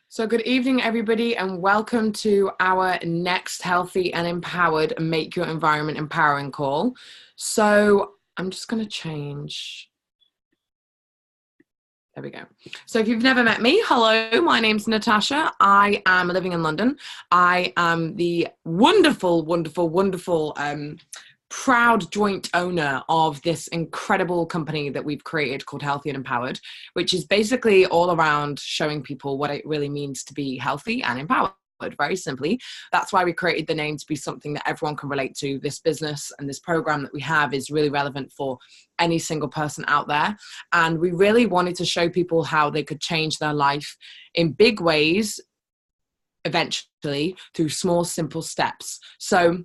So, good evening, everybody, and welcome to our next Healthy and Empowered Make Your Environment Empowering call. So, I'm just going to change. There we go. So, if you've never met me, hello, my name's Natasha. I am living in London. I am the wonderful, proud joint owner of this incredible company that we've created called Healthy and Empowered, which is basically all around showing people what it really means to be healthy and empowered. Very simply, that's why we created the name, to be something that everyone can relate to. This business and this program that we have is really relevant for any single person out there. And we really wanted to show people how they could change their life in big ways, eventually, through small, simple steps. So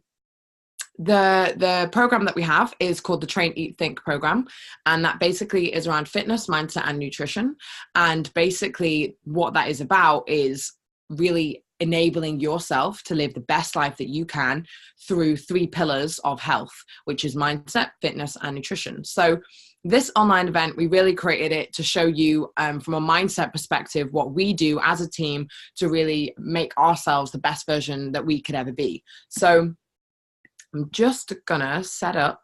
the program that we have is called the Train, Eat, Think program, and that basically is around fitness, mindset, and nutrition. And basically what that is about is really enabling yourself to live the best life that you can through three pillars of health, which is mindset, fitness, and nutrition. So this online event, we really created it to show you from a mindset perspective what we do as a team to really make ourselves the best version that we could ever be. So I'm just gonna set up.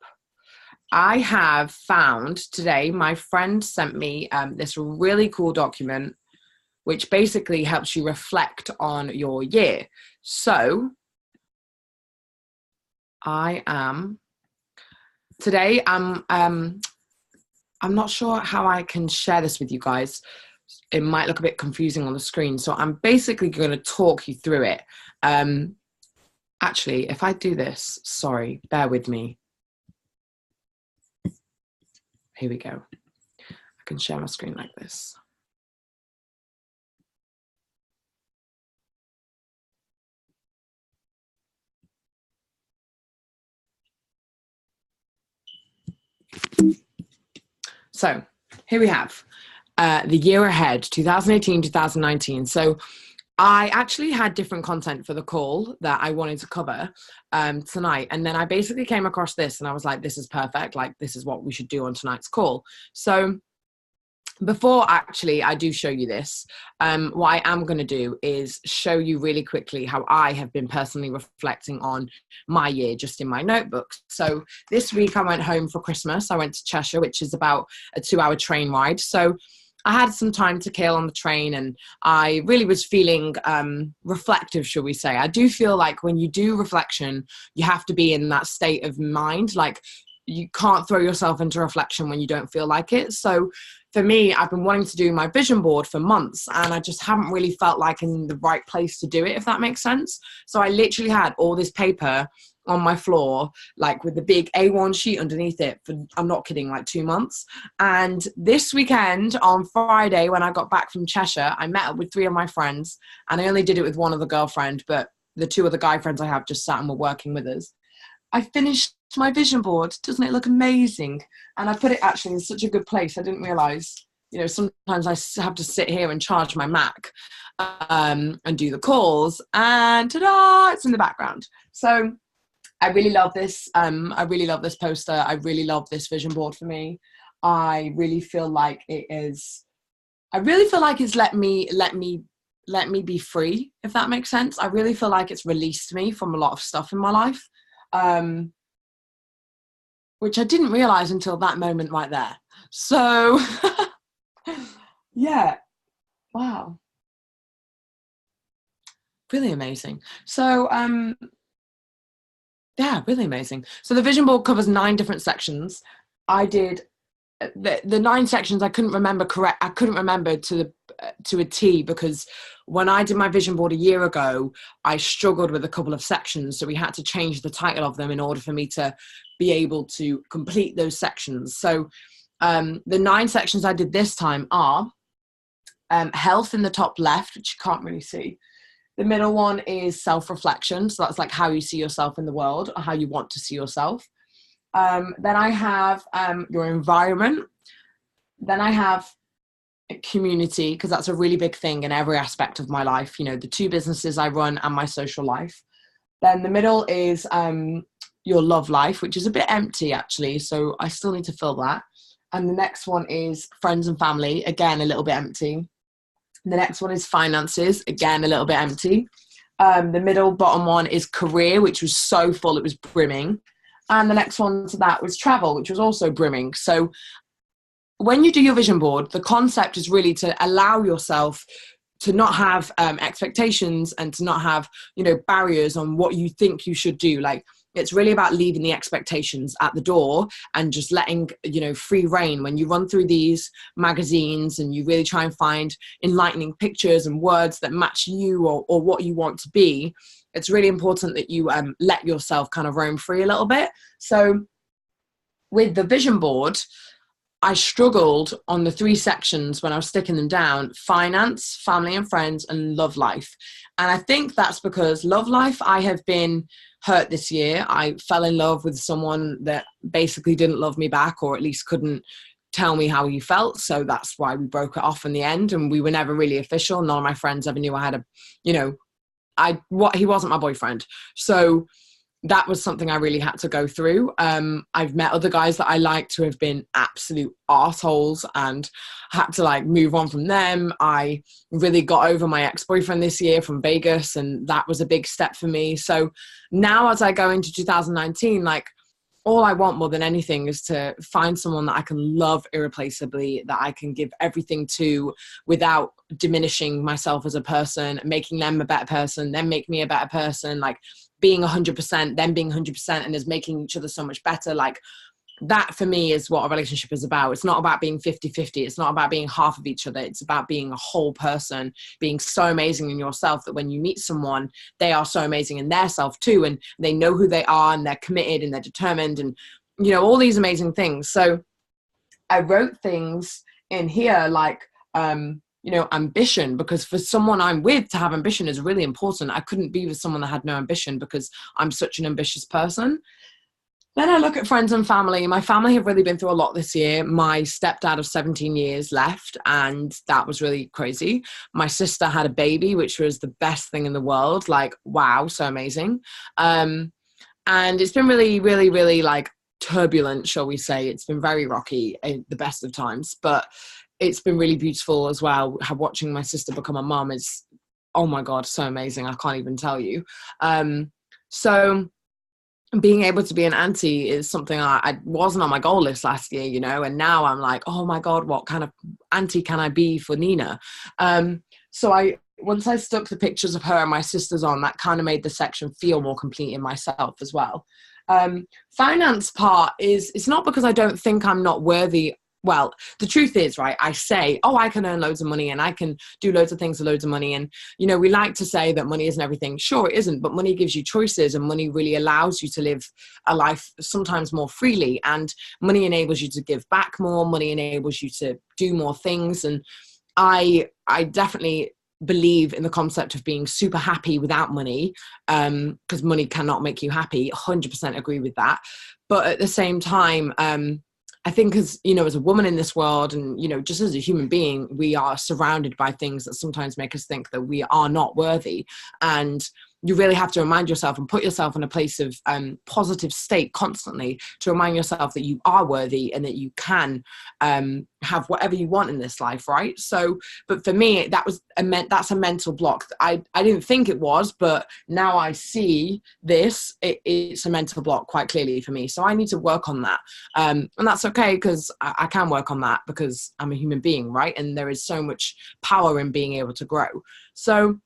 I have found today, my friend sent me this really cool document, which basically helps you reflect on your year. So today I'm not sure how I can share this with you guys. It might look a bit confusing on the screen. So I'm basically going to talk you through it. Actually, if I do this, sorry, bear with me. Here we go. I can share my screen like this. So here we have the year ahead, 2018, 2019. So I actually had different content for the call that I wanted to cover tonight. And then I basically came across this and I was like, this is perfect. Like, this is what we should do on tonight's call. So before actually I do show you this, what I am going to do is show you really quickly how I have been personally reflecting on my year just in my notebook. So this week I went home for Christmas. I went to Cheshire, which is about a 2-hour train ride. So I had some time to kill on the train and I really was feeling reflective, shall we say. I do feel like when you do reflection, you have to be in that state of mind. Like, you can't throw yourself into reflection when you don't feel like it. So for me, I've been wanting to do my vision board for months and I just haven't really felt like in the right place to do it, if that makes sense. So I literally had all this paper on my floor, like with the big A1 sheet underneath it for, I'm not kidding, like 2 months. And this weekend on Friday, when I got back from Cheshire, I met up with 3 of my friends, and I only did it with one other girlfriend, but the 2 other guy friends I have just sat and were working with us. I finished my vision board. Doesn't it look amazing? And I put it actually in such a good place. I didn't realize, you know, sometimes I have to sit here and charge my Mac and do the calls, and ta-da, it's in the background. So I really love this. I really love this poster. I really love this vision board for me. I really feel like it is. I really feel like it's let me be free, if that makes sense. I really feel like it's released me from a lot of stuff in my life, which I didn't realize until that moment right there. So, yeah, wow, really amazing. So, yeah, really amazing. So the vision board covers 9 different sections. I did the 9 sections. I couldn't remember to a T, because when I did my vision board a year ago, I struggled with a couple of sections. So we had to change the title of them in order for me to be able to complete those sections. So the 9 sections I did this time are health in the top left, which you can't really see. The middle one is self-reflection. So that's like how you see yourself in the world, or how you want to see yourself. Then I have your environment. Then I have community, because that's a really big thing in every aspect of my life. You know, the 2 businesses I run and my social life. Then the middle is your love life, which is a bit empty actually. So I still need to fill that. And the next one is friends and family. Again, a little bit empty. The next one is finances. Again, a little bit empty. The middle bottom one is career, which was so full, it was brimming. And the next one to that was travel, which was also brimming. So when you do your vision board, the concept is really to allow yourself to not have expectations and to not have, barriers on what you think you should do. Like, it's really about leaving the expectations at the door and just letting, free reign. When you run through these magazines and you really try and find enlightening pictures and words that match you or what you want to be, it's really important that you let yourself kind of roam free a little bit. So with the vision board, I struggled on the 3 sections when I was sticking them down: finance, family and friends, and love life. And I think that's because love life, I have been hurt this year. I fell in love with someone that basically didn't love me back, or at least couldn't tell me how he felt. So that's why we broke it off in the end. And we were never really official. None of my friends ever knew I had he wasn't my boyfriend. So that was something I really had to go through. I've met other guys that I liked who have been absolute arseholes and had to move on from them. I really got over my ex-boyfriend this year from Vegas, and that was a big step for me. So now as I go into 2019, all I want more than anything is to find someone that I can love irreplaceably, that I can give everything to without diminishing myself as a person, making them a better person, then make me a better person, being 100%, then being 100%, and is making each other so much better. That for me is what a relationship is about. It's not about being 50-50. It's not about being half of each other. It's about being a whole person, being so amazing in yourself that when you meet someone, they are so amazing in their self too. And they know who they are, and they're committed, and they're determined, and, all these amazing things. So I wrote things in here ambition, because for someone I'm with to have ambition is really important. I couldn't be with someone that had no ambition because I'm such an ambitious person. Then I look at friends and family. My family have really been through a lot this year. My stepdad of 17 years left, and that was really crazy. My sister had a baby, which was the best thing in the world. Wow, so amazing. And it's been really, really, really turbulent, shall we say. It's been very rocky at the best of times, but it's been really beautiful as well. Watching my sister become a mum is, oh my God, so amazing. I can't even tell you. So being able to be an auntie is something I wasn't on my goal list last year, and now I'm like, oh my God, what kind of auntie can I be for Nina? So once I stuck the pictures of her and my sisters on, that kind of made the section feel more complete in myself as well. Finance part it's not because I don't think I'm not worthy. Well, the truth is, right, I say, I can earn loads of money and I can do loads of things for loads of money. And, we like to say that money isn't everything. Sure, it isn't, but money gives you choices, and money really allows you to live a life sometimes more freely, and money enables you to give back more. Money enables you to do more things. And I definitely believe in the concept of being super happy without money, because money cannot make you happy. 100% agree with that. But at the same time, I think as a woman in this world, and, just as a human being, we are surrounded by things that sometimes make us think that we are not worthy. And you really have to remind yourself and put yourself in a place of positive state constantly to remind yourself that you are worthy and that you can have whatever you want in this life, right? So, but for me, that's a mental block. I didn't think it was, but now I see this, it's a mental block quite clearly for me. So I need to work on that. And that's okay, because I can work on that because I'm a human being, right? And there is so much power in being able to grow. So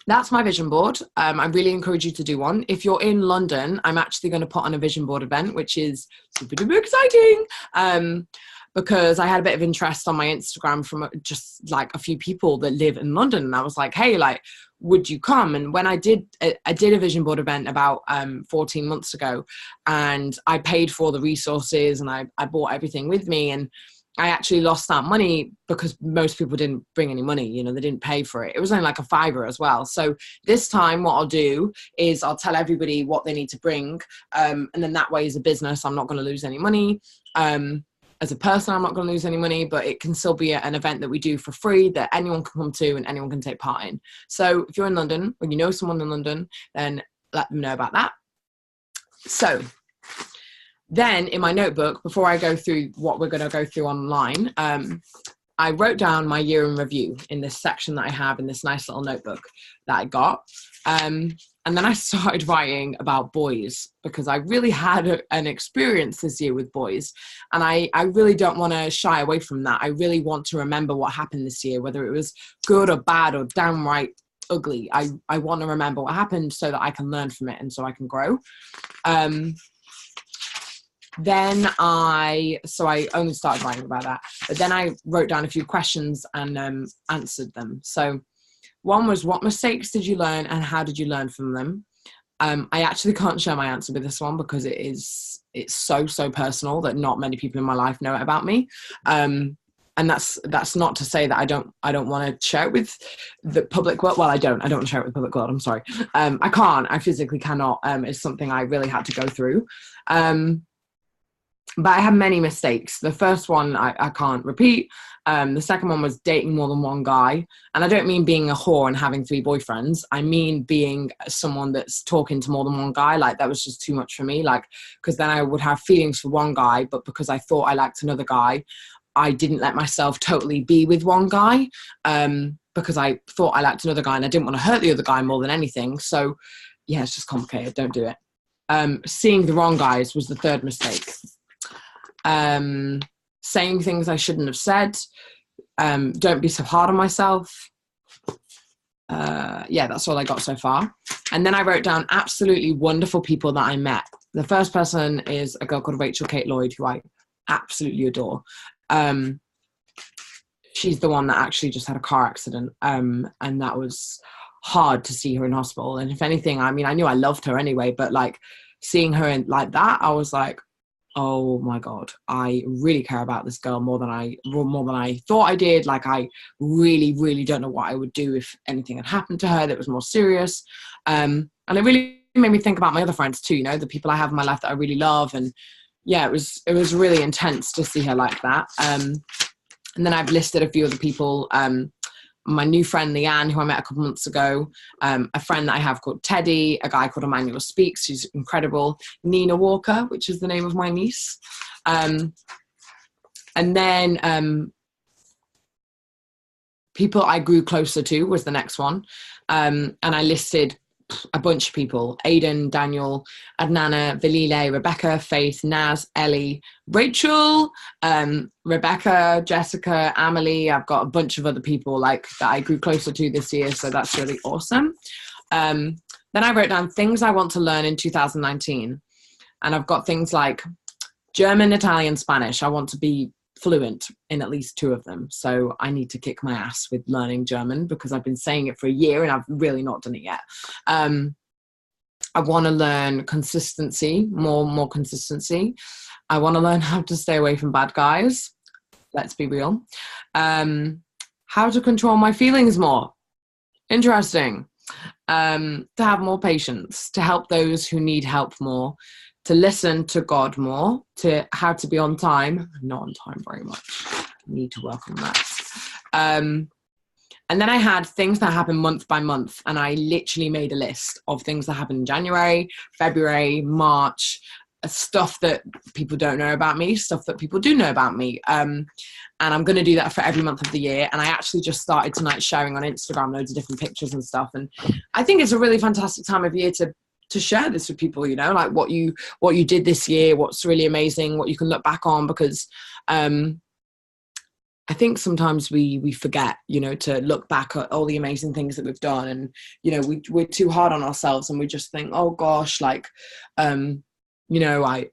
that's my vision board. I really encourage you to do one. If you're in London, I'm actually going to put on a vision board event, which is super duper exciting. Because I had a bit of interest on my Instagram from just a few people that live in London. And I was like, hey, would you come? And when I did a vision board event about 14 months ago, and I paid for all the resources and I bought everything with me, and I actually lost that money because most people didn't bring any money, they didn't pay for it. It was only like a $5 as well. So this time what I'll do is I'll tell everybody what they need to bring. And then that way, as a business, I'm not going to lose any money. As a person, I'm not going to lose any money, but it can still be an event that we do for free that anyone can come to and anyone can take part in. So if you're in London, or you know someone in London, then let them know about that. So then in my notebook, before I go through what we're going to go through online, I wrote down my year in review in this section that I have in this nice little notebook that I got. And then I started writing about boys because I really had an experience this year with boys. And I really don't want to shy away from that. I really want to remember what happened this year, whether it was good or bad or downright ugly. I want to remember what happened so that I can learn from it and so I can grow. Then I only started writing about that, but then I wrote down a few questions and answered them. So one was, what mistakes did you learn and how did you learn from them? I actually can't share my answer with this one because it's so personal that not many people in my life know it about me. And that's not to say that I don't want to share it with the public world. Well, I don't want to share it with the public world. I'm sorry. I physically cannot. It's something I really had to go through. But I had many mistakes. The first one I can't repeat. The second one was dating more than one guy. And I don't mean being a whore and having 3 boyfriends. I mean being someone that's talking to more than one guy. Like, that was just too much for me. Like, because then I would have feelings for one guy, but because I thought I liked another guy, I didn't let myself totally be with one guy because I thought I liked another guy and I didn't want to hurt the other guy more than anything. So, yeah, it's just complicated. Don't do it. Seeing the wrong guys was the third mistake. Saying things I shouldn't have said. Don't be so hard on myself. Yeah, that's all I got so far. And then I wrote down absolutely wonderful people that I met. The first person is a girl called Rachel Kate Lloyd, who I absolutely adore. She's the one that actually just had a car accident. And that was hard to see her in hospital. And if anything, I mean, I knew I loved her anyway, but like seeing her in like that, I was like, oh my God, I really care about this girl more than I thought I did. Like, I really don't know what I would do if anything had happened to her that was more serious. And it really made me think about my other friends too, you know, the people I have in my life that I really love. And yeah, it was really intense to see her like that. And then I've listed a few other people. My new friend Leanne, who I met a couple months ago, a friend that I have called Teddy, a guy called Emmanuel Speaks, who's incredible, Nina Walker, which is the name of my niece. And then people I grew closer to was the next one. And I listed a bunch of people: Aiden, Daniel, Adnana, Valile, Rebecca, Faith, Naz, Ellie, Rachel, Rebecca, Jessica, Amelie. I've got a bunch of other people like that I grew closer to this year, so that's really awesome. Then I wrote down things I want to learn in 2019, and I've got things like German, Italian, Spanish. I want to be fluent in at least 2 of them, so I need to kick my ass with learning German because I've been saying it for a year and I've really not done it yet. I want to learn consistency, more consistency. I want to learn how to stay away from bad guys. Let's be real. How to control my feelings more. Interesting. To have more patience, to help those who need help more, to listen to God more, to how to be on time. Not on time very much. Need to work on that. And then I had things that happen month by month, and I literally made a list of things that happened in January, February, March, stuff that people don't know about me, stuff that people do know about me. And I'm going to do that for every month of the year. And I actually just started tonight sharing on Instagram loads of different pictures and stuff. And I think it's a really fantastic time of year to share this with people, you know, like what you did this year, what's really amazing, what you can look back on, because I think sometimes we forget, you know, to look back at all the amazing things that we've done. And, you know, we're too hard on ourselves and we just think, oh gosh, like, you know,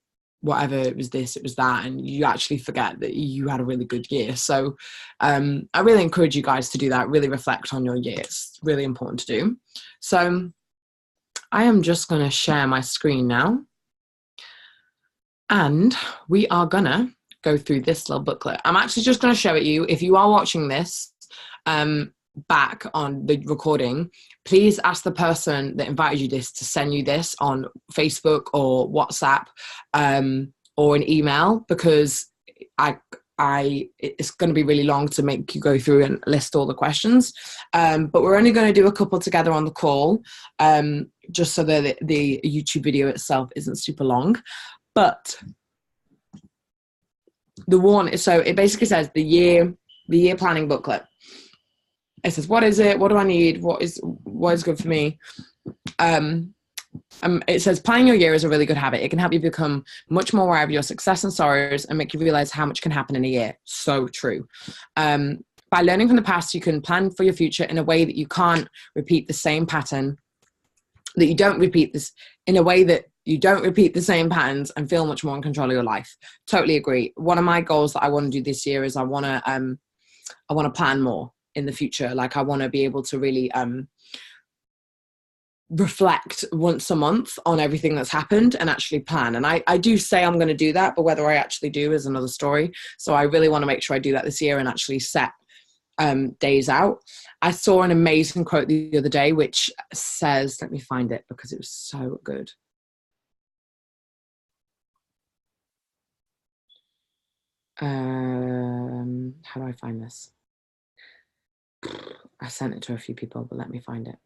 whatever, it was this, it was that. And you actually forget that you had a really good year. So I really encourage you guys to do that, really reflect on your year. It's really important to do. So I am just going to share my screen now. And we are going to go through this little booklet. I'm actually just going to show it you. If you are watching this back on the recording, please ask the person that invited you this to send you this on Facebook or WhatsApp or an email, because it's going to be really long to make you go through and list all the questions. But we're only going to do a couple together on the call, just so that the YouTube video itself isn't super long. But so it basically says the the year planning booklet. It says, what is it? What do I need? What is good for me? It says planning your year is a really good habit. It can help you become much more aware of your success and sorrows and make you realize how much can happen in a year. So true. By learning from the past, you can plan for your future in a way that you can't repeat the same pattern, that you don't repeat this in a way that you don't repeat the same patterns and feel much more in control of your life. Totally agree. One of my goals that I want to do this year is I want to plan more in the future. Like I want to be able to really reflect once a month on everything that's happened and actually plan. And I do say I'm going to do that, but whether I actually do is another story. So I really want to make sure I do that this year and actually set days out. I saw an amazing quote the other day, which says, let me find it because it was so good. How do I find this? I sent it to a few people, but let me find it.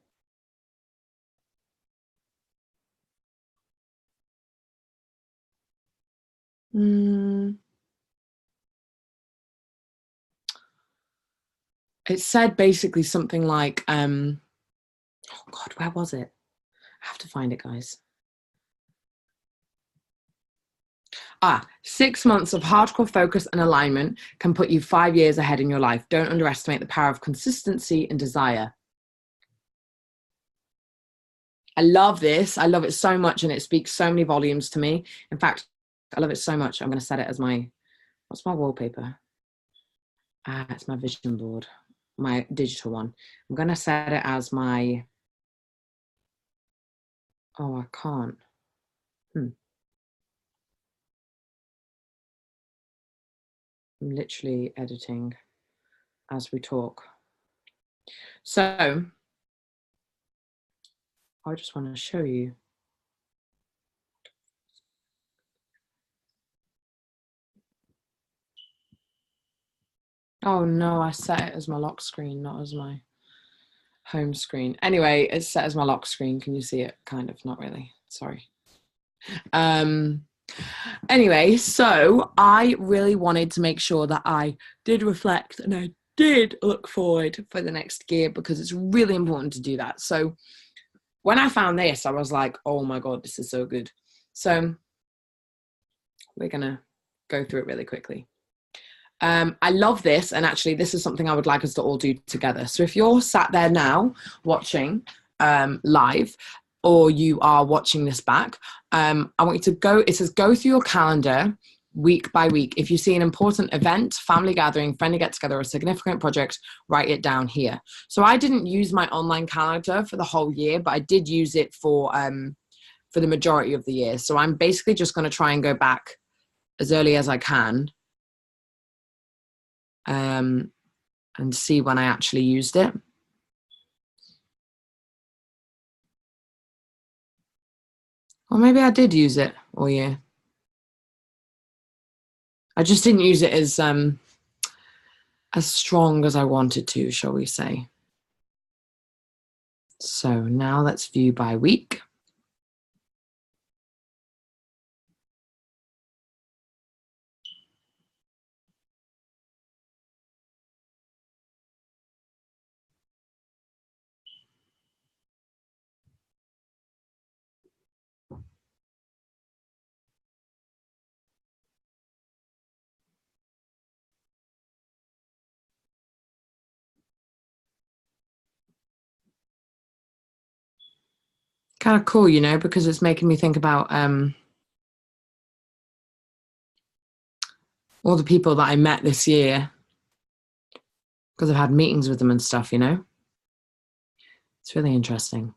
It said basically something like, oh God, where was it? I have to find it, guys. 6 months of hardcore focus and alignment can put you 5 years ahead in your life. Don't underestimate the power of consistency and desire. I love this. I love it so much, and it speaks so many volumes to me. In fact, I love it so much. I'm going to set it as what's my wallpaper? It's my vision board, my digital one. I'm going to set it as my, oh, I can't. I'm literally editing as we talk. So I just want to show you. Oh no, I set it as my lock screen, not as my home screen. Anyway, it's set as my lock screen. Can you see it? Kind of, not really. Sorry. Anyway, so I really wanted to make sure that I did reflect and I did look forward for the next year because it's really important to do that. So when I found this, I was like, oh my God, this is so good. So we're going to go through it really quickly. I love this, and actually this is something I would like us to all do together. So if you're sat there now watching live, or you are watching this back, I want you to go, it says go through your calendar week by week. If you see an important event, family gathering, friendly get together, or significant project, write it down here. So I didn't use my online calendar for the whole year, but I did use it for the majority of the year. So I'm basically just going to try and go back as early as I can and see when I actually used it. Or maybe I did use it all year. I just didn't use it as strong as I wanted to, shall we say. So now let's view by week. Kind of cool, you know, because it's making me think about all the people that I met this year because I've had meetings with them and stuff, you know. It's really interesting.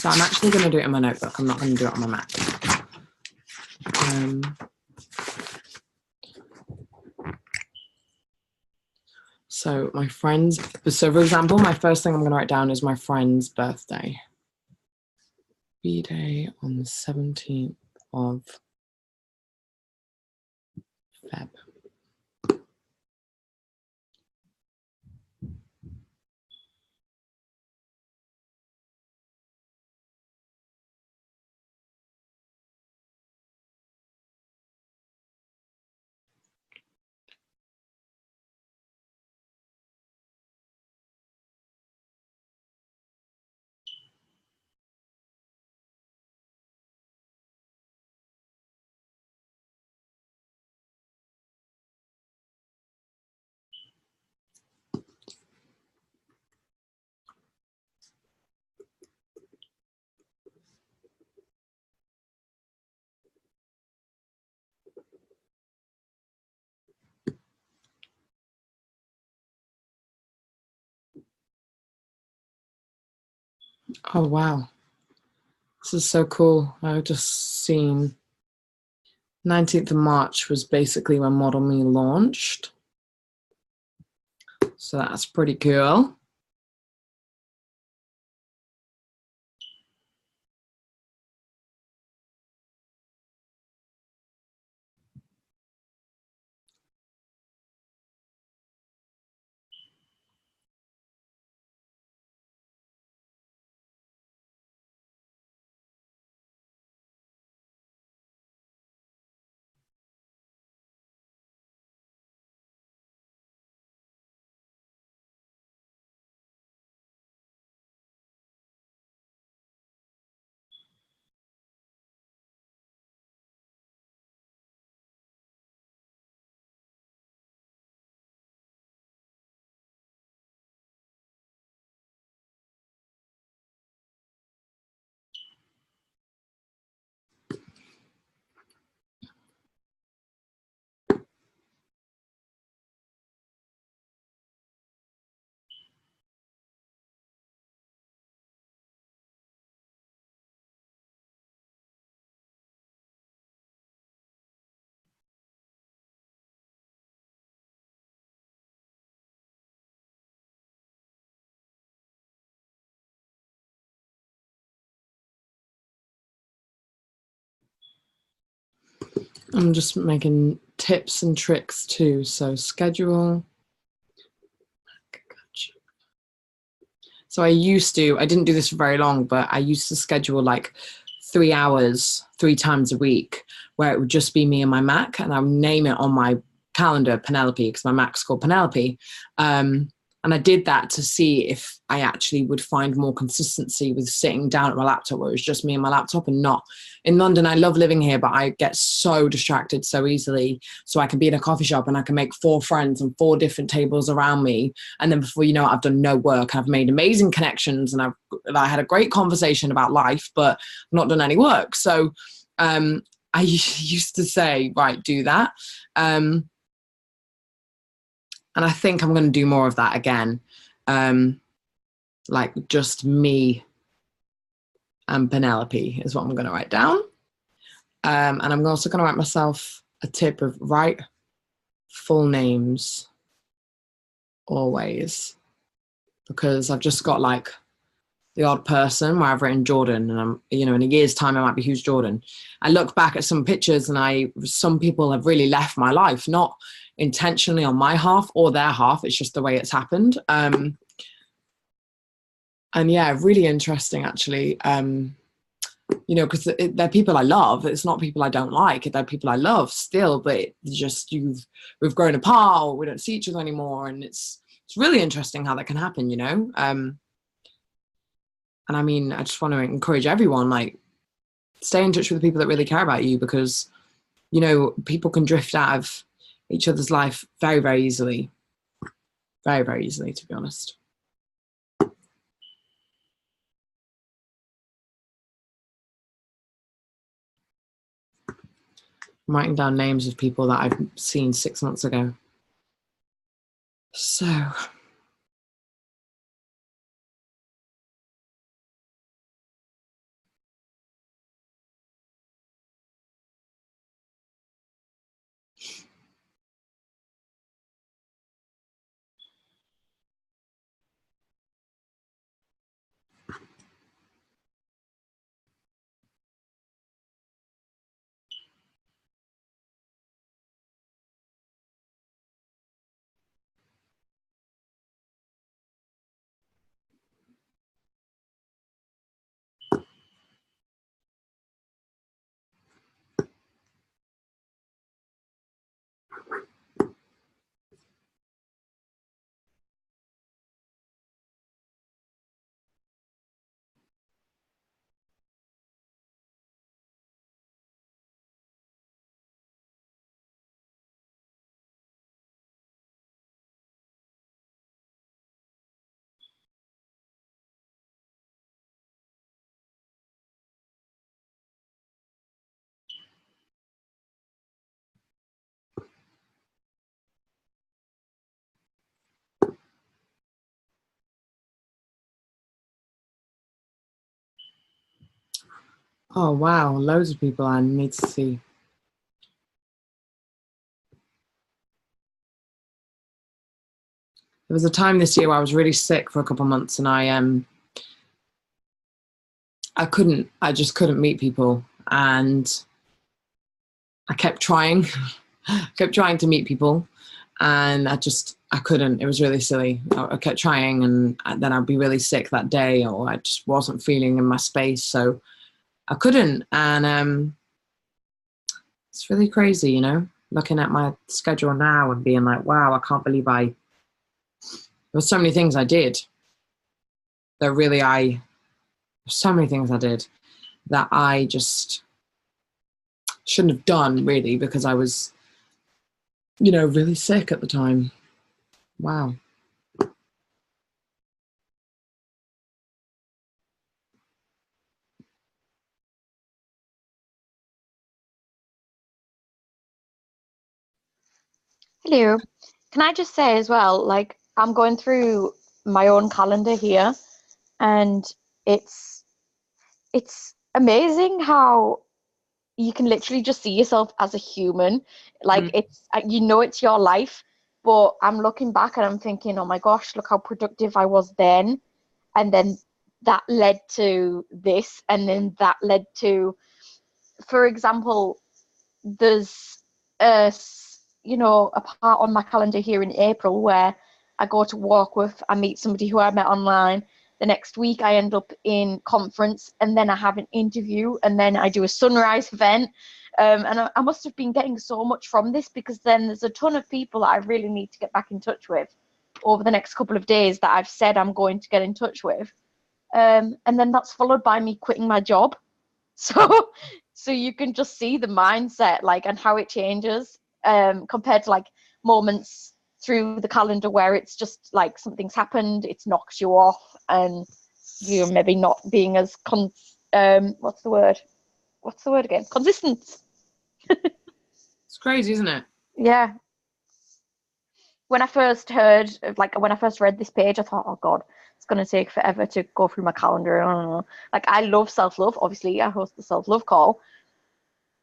So I'm actually going to do it in my notebook. I'm not going to do it on my Mac. So my friend's, so for example, my first thing I'm going to write down is my friend's birthday. B-Day on the 17th of Feb. Oh, wow. This is so cool. I've just seen 19th of March was basically when Model Me launched. So that's pretty cool. I'm just making tips and tricks too. So schedule. So I didn't do this for very long, but I used to schedule like 3 hours, 3 times a week, where it would just be me and my Mac, and I would name it on my calendar Penelope, because my Mac's called Penelope. And I did that to see if I actually would find more consistency with sitting down at my laptop, where it was just me and my laptop and not in London. I love living here, but I get so distracted so easily. So I can be in a coffee shop and I can make 4 friends and 4 different tables around me. And then before you know it, I've done no work. I've made amazing connections and I had a great conversation about life, but I've not done any work. So I used to say, right, do that. And I think I'm going to do more of that again. Like just me and Penelope is what I'm going to write down. And I'm also going to write myself a tip of write full names always, because I've just got like the odd person where I've written Jordan, and I'm, in a year's time I might be Who's Jordan. I look back at some pictures and some people have really left my life, not intentionally on my half or their half. It's just the way it's happened. And yeah, really interesting actually. Because they're people I love. It's not people I don't like. They're people I love still, but we've grown apart, or we don't see each other anymore, and it's really interesting how that can happen. And I mean, I just want to encourage everyone, like, stay in touch with the people that really care about you, because people can drift out of each other's life very, very easily, very, very easily, to be honest. I'm writing down names of people that I've seen 6 months ago. So Oh, wow. Loads of people I need to see. There was a time this year where I was really sick for a couple of months, and I just couldn't meet people, and I kept trying, kept trying to meet people, and I couldn't. It was really silly. I kept trying, and then I'd be really sick that day, or I just wasn't feeling in my space, so I couldn't. And it's really crazy, you know, looking at my schedule now and being like, wow, I can't believe there were so many things I did that really so many things I did that I just shouldn't have done, really, because I was, you know, really sick at the time. Wow. Hello. Can I just say as well, like I'm going through my own calendar here, and it's it's amazing how you can literally just see yourself as a human. Like Mm. it's you know it's your life, but I'm looking back and I'm thinking, oh my gosh, look how productive I was then, and then that led to this, and then that led to, for example, there's a part on my calendar here in April where I go to Warkworth, I meet somebody who I met online. The next week I end up in conference, and then I have an interview, and then I do a sunrise event. And I must have been getting so much from this, because then there's a ton of people that I really need to get back in touch with over the next couple of days that I've said I'm going to get in touch with. And then that's followed by me quitting my job. So so you can just see the mindset, like, and how it changes, compared to like moments through the calendar where it's just like something's happened, it's knocked you off, and you're maybe not being as what's the word? What's the word again? Consistent. It's crazy, isn't it? Yeah. When I first heard of, like, when I first read this page, I thought, oh God, it's going to take forever to go through my calendar. I don't know. Like, I love self-love. Obviously, I host the self-love call,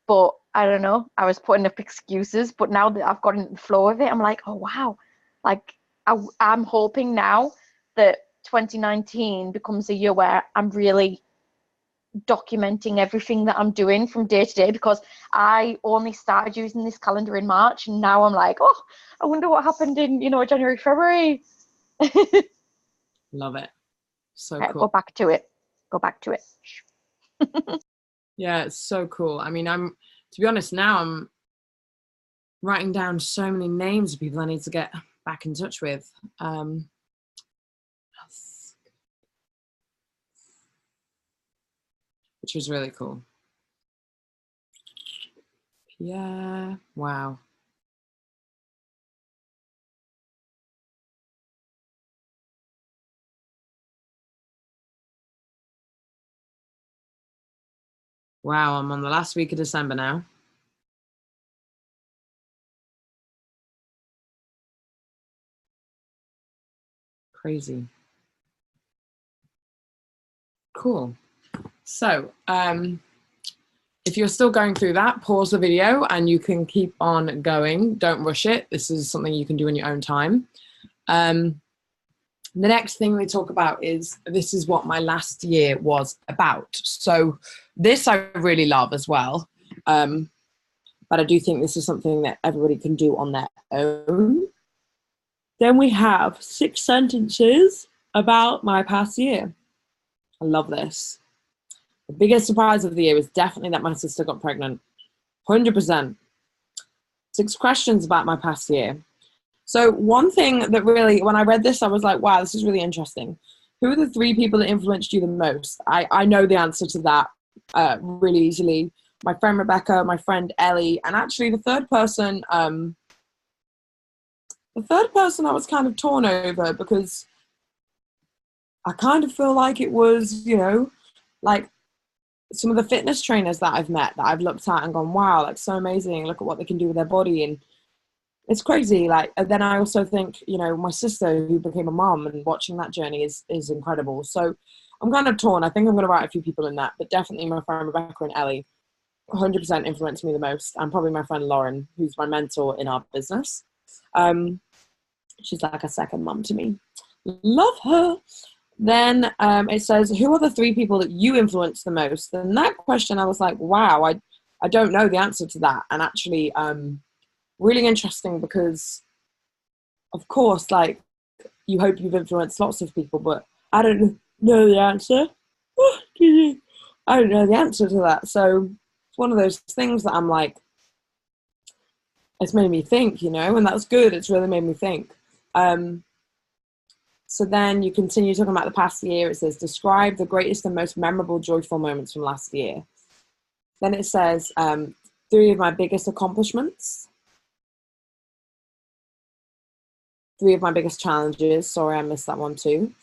but I don't know. I was putting up excuses, but now that I've gotten the flow of it, I'm like, oh wow. Like, I'm hoping now that 2019 becomes a year where I'm really documenting everything that I'm doing from day to day, because I only started using this calendar in March, and now I'm like, oh, I wonder what happened in, January, February. Love it. So Right, cool. go back to it. Go back to it. Yeah, it's so cool. I mean, to be honest, now I'm writing down so many names of people I need to get back in touch with. Which was really cool. Yeah, wow. Wow, I'm on the last week of December now. Crazy. Cool. So, if you're still going through that, pause the video and you can keep on going. Don't rush it. This is something you can do in your own time. The next thing we talk about is, this is what my last year was about. So this I really love as well. But I do think this is something that everybody can do on their own. Then we have 6 sentences about my past year. I love this. The biggest surprise of the year was definitely that my sister got pregnant. 100%. 6 questions about my past year. So one thing that really, when I read this, I was like, wow, this is really interesting. Who are the 3 people that influenced you the most? I know the answer to that really easily. My friend Rebecca, my friend Ellie, and actually the third person I was kind of torn over, because I kind of feel like it was, you know, like some of the fitness trainers that I've met, that I've looked at and gone, wow, like so amazing. Look at what they can do with their body. And it's crazy. Like, and then I also think, you know, my sister who became a mom, and watching that journey is incredible. So I'm kind of torn. I think I'm going to write a few people in that, but definitely my friend Rebecca and Ellie 100% influenced me the most, and probably my friend Lauren, who's my mentor in our business. She's like a second mum to me. Love her. Then it says, who are the 3 people that you influence the most? And that question, I was like, wow, I don't know the answer to that. And actually, really interesting because, of course, like, you hope you've influenced lots of people, but I don't know the answer. I don't know the answer to that. So it's one of those things that I'm like, it's made me think, you know, and that's good. It's really made me think. So then you continue talking about the past year. It says, describe the greatest and most memorable joyful moments from last year. Then it says, 3 of my biggest accomplishments. 3 of my biggest challenges. Sorry, I missed that one too.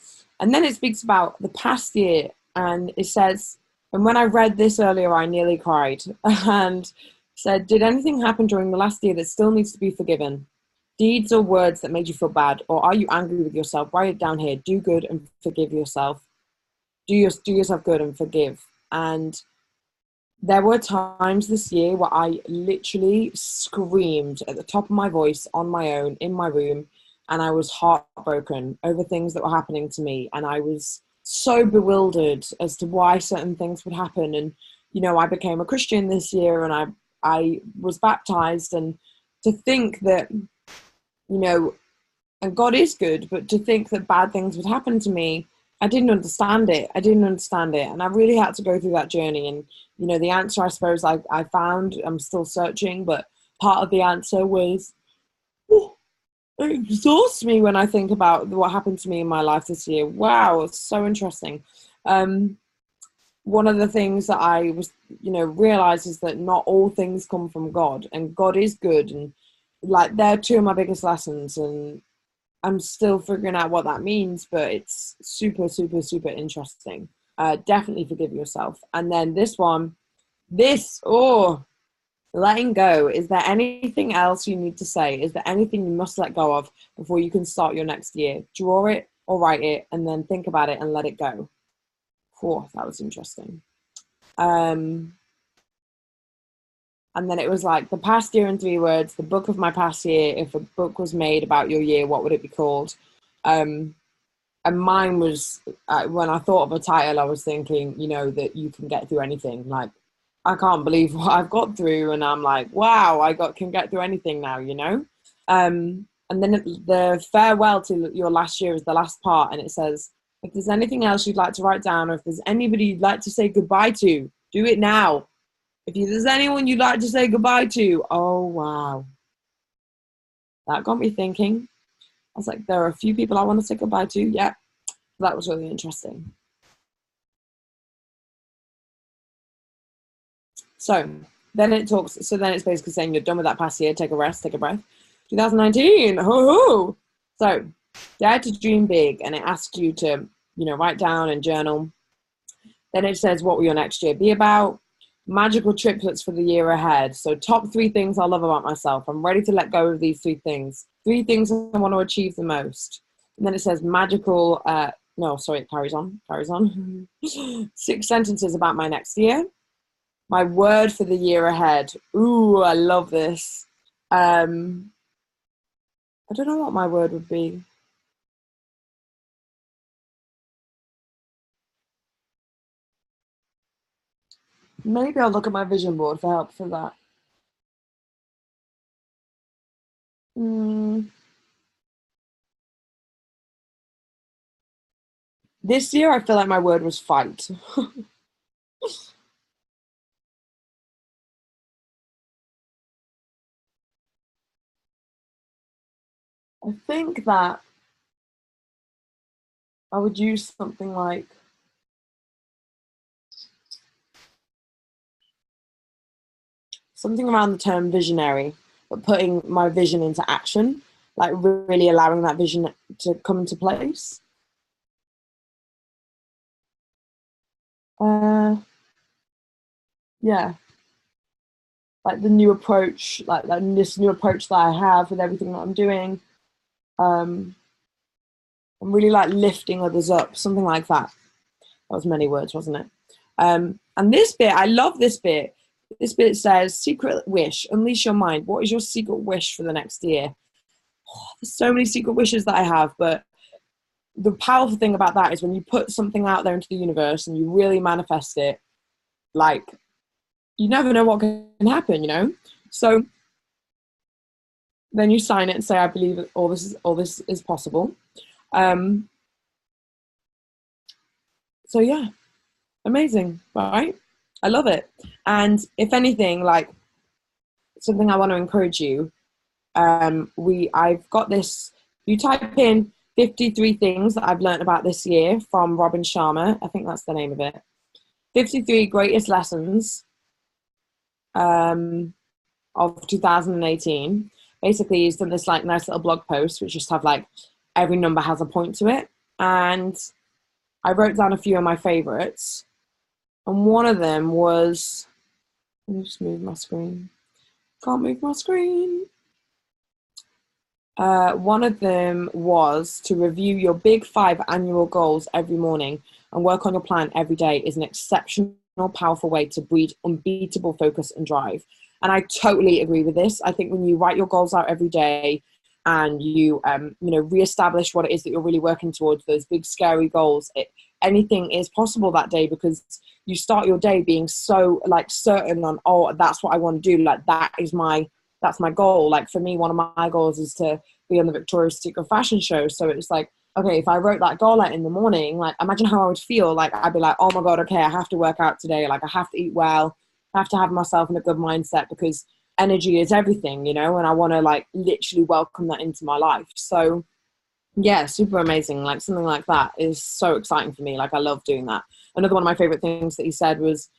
And then it speaks about the past year. And it says, and when I read this earlier, I nearly cried. And said, did anything happen during the last year that still needs to be forgiven? Deeds or words that made you feel bad? Or are you angry with yourself? Write it down here. Do good and forgive yourself. Do yourself good and forgive. And there were times this year where I literally screamed at the top of my voice on my own in my room, and I was heartbroken over things that were happening to me. And I was so bewildered as to why certain things would happen. And, you know, I became a Christian this year, and I was baptized, and to think that, you know, and God is good, but to think that bad things would happen to me, I didn't understand it. And I really had to go through that journey. And, you know, the answer, I suppose, I found, I'm still searching, but part of the answer was, it exhausts me when I think about what happened to me in my life this year. Wow, it's so interesting. One of the things that I was, you know, realized is that not all things come from God, and God is good. And like, they're 2 of my biggest lessons, and I'm still figuring out what that means, but it's super, super, super interesting. Definitely forgive yourself. And then this one, letting go. Is there anything else you need to say? Is there anything you must let go of before you can start your next year? Draw it or write it, and then think about it and let it go. That was interesting. And then it was like, the past year in 3 words, the book of my past year. If a book was made about your year, what would it be called? And mine was, when I thought of a title, I was thinking, you know, that you can get through anything. Like, I can't believe what I've got through, and I'm like, wow, can get through anything now, you know? And then the farewell to your last year is the last part, and it says, if there's anything else you'd like to write down, or if there's anybody you'd like to say goodbye to, do it now. If there's anyone you'd like to say goodbye to, oh, wow. That got me thinking. I was like, there are a few people I want to say goodbye to. Yeah, that was really interesting. So then it's basically saying you're done with that past year. Take a rest, take a breath. 2019, ho-ho! So dare to dream big, and it asks you to, you know, write down and journal. Then it says, what will your next year be about? Magical triplets for the year ahead. So top 3 things I love about myself. I'm ready to let go of these 3 things. 3 things I want to achieve the most. And then it says magical, it carries on. 6 sentences about my next year. My word for the year ahead. Ooh, I love this. I don't know what my word would be. Maybe I'll look at my vision board for help for that. This year, I feel like my word was fight. I think that I would use something like something around the term visionary, but putting my vision into action, like really allowing that vision to come into place. Yeah, like the new approach, like this new approach that I have with everything that I'm doing. I'm really like lifting others up, something like that. was many words, wasn't it? And this bit, I love this bit. This bit says, secret wish, unleash your mind. What is your secret wish for the next year? Oh, there's so many secret wishes that I have, but the powerful thing about that is when you put something out there into the universe and you really manifest it, like, you never know what can happen, you know? So then you sign it and say, I believe that all this is possible. So yeah, amazing, right? I love it. And if anything, like, something I want to encourage you, I've got this, you type in 53 things that I've learned about this year from Robin Sharma. I think that's the name of it. 53 greatest lessons of 2018. Basically, he's done this like nice little blog post, which just have like every number has a point to it. And I wrote down a few of my favorites. And one of them was, let me just move my screen. Can't move my screen. One of them was to review your big 5 annual goals every morning and work on your plan every day is an exceptional, powerful way to breed unbeatable focus and drive. And I totally agree with this. I think when you write your goals out every day and you, reestablish what it is that you're really working towards, those big scary goals, anything is possible that day because you start your day being so like certain on, oh, that's what I want to do. Like that's my goal. Like for me, one of my goals is to be on the Victoria's Secret fashion show. So it's like, okay, if I wrote that goal out in the morning, like imagine how I would feel. Like I'd be like, oh my God, okay, I have to work out today. Like I have to eat well. I have to have myself in a good mindset because energy is everything, you know, and I want to like literally welcome that into my life. So yeah, super amazing. Like something like that is so exciting for me. Like I love doing that. Another one of my favorite things that he said was,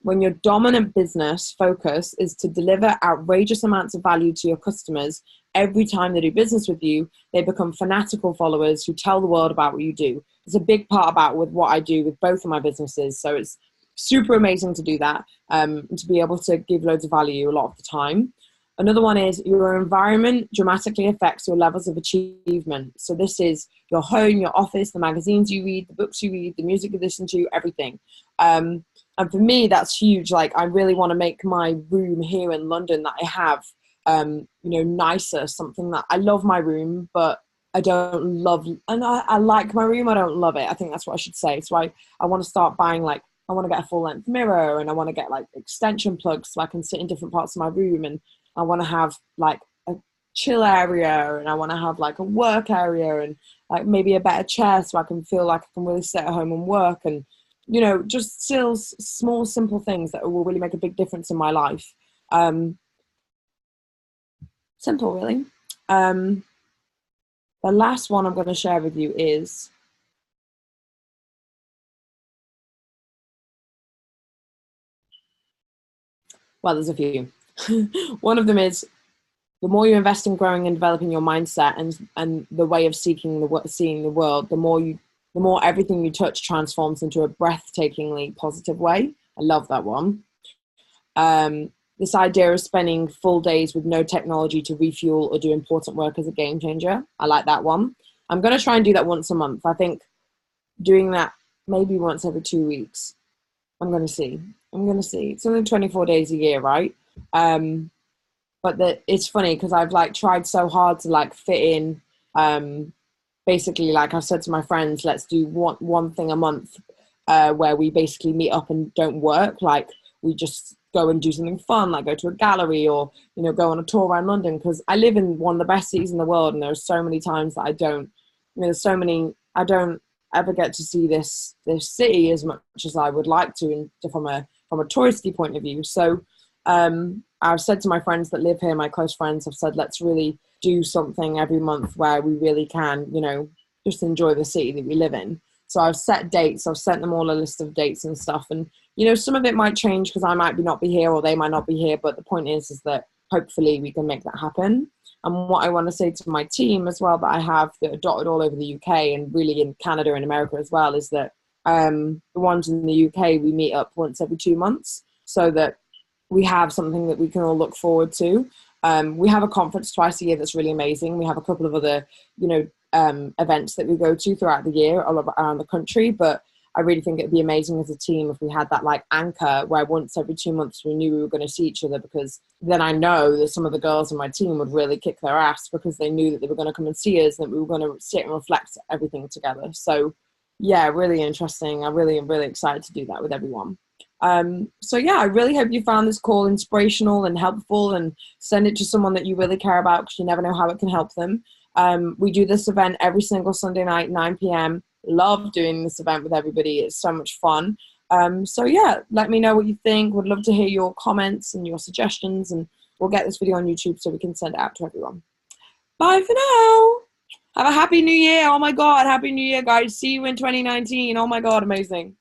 when your dominant business focus is to deliver outrageous amounts of value to your customers every time they do business with you, they become fanatical followers who tell the world about what you do. It's a big part about with what I do with both of my businesses. So it's super amazing to do that, to be able to give loads of value a lot of the time. Another one is your environment dramatically affects your levels of achievement. So this is your home, your office, the magazines you read, the books you read, the music you listen to, everything. And for me, that's huge. Like I really want to make my room here in London that I have, nicer, something that I love my room, but I don't love, and I like my room. I don't love it. I think that's what I should say. So I want to start buying, like, I want to get a full length mirror and I want to get like extension plugs so I can sit in different parts of my room, and I want to have like a chill area and I want to have like a work area and like maybe a better chair so I can feel like I can really sit at home and work, and just still small, simple things that will really make a big difference in my life. Simple, really. The last one I'm going to share with you is, well, there's a few. One of them is, the more you invest in growing and developing your mindset and the way of seeing the world, the more everything you touch transforms into a breathtakingly positive way. I love that one. This idea of spending full days with no technology to refuel or do important work is a game changer. I like that one. I'm going to try and do that once a month. I think doing that maybe once every 2 weeks. I'm going to see. It's only 24 days a year, right? But it's funny because I've like tried so hard to like fit in, basically, like I've said to my friends, let's do one thing a month where we basically meet up and don't work. Like we just go and do something fun, like go to a gallery or, go on a tour around London, because I live in one of the best cities in the world. And there's so many times that I don't ever get to see this city as much as I would like to, from a touristy point of view. So I've said to my friends that live here, my close friends, I've said, let's really do something every month where we really can, just enjoy the city that we live in. So I've set dates. I've sent them all a list of dates and stuff. And, some of it might change because I might not be here or they might not be here. But the point is that hopefully we can make that happen. And what I want to say to my team as well, that I have that are dotted all over the UK and really in Canada and America as well, is that the ones in the UK, we meet up once every 2 months so that we have something that we can all look forward to. We have a conference twice a year that's really amazing. We have a couple of other, events that we go to throughout the year all around the country. But I really think it'd be amazing as a team if we had that like anchor where once every 2 months we knew we were going to see each other, because then I know that some of the girls on my team would really kick their ass because they knew that they were going to come and see us and that we were going to sit and reflect everything together. So yeah, really interesting. I'm really excited to do that with everyone. So yeah, I really hope you found this call inspirational and helpful, and send it to someone that you really care about, because you never know how it can help them. We do this event every single Sunday night, 9 p.m. Love doing this event with everybody. It's so much fun. So yeah, let me know what you think. Would love to hear your comments and your suggestions, and we'll get this video on YouTube so we can send it out to everyone. Bye for now. Have a happy new year. Oh my God, happy new year, guys. See you in 2019. Oh my God, amazing.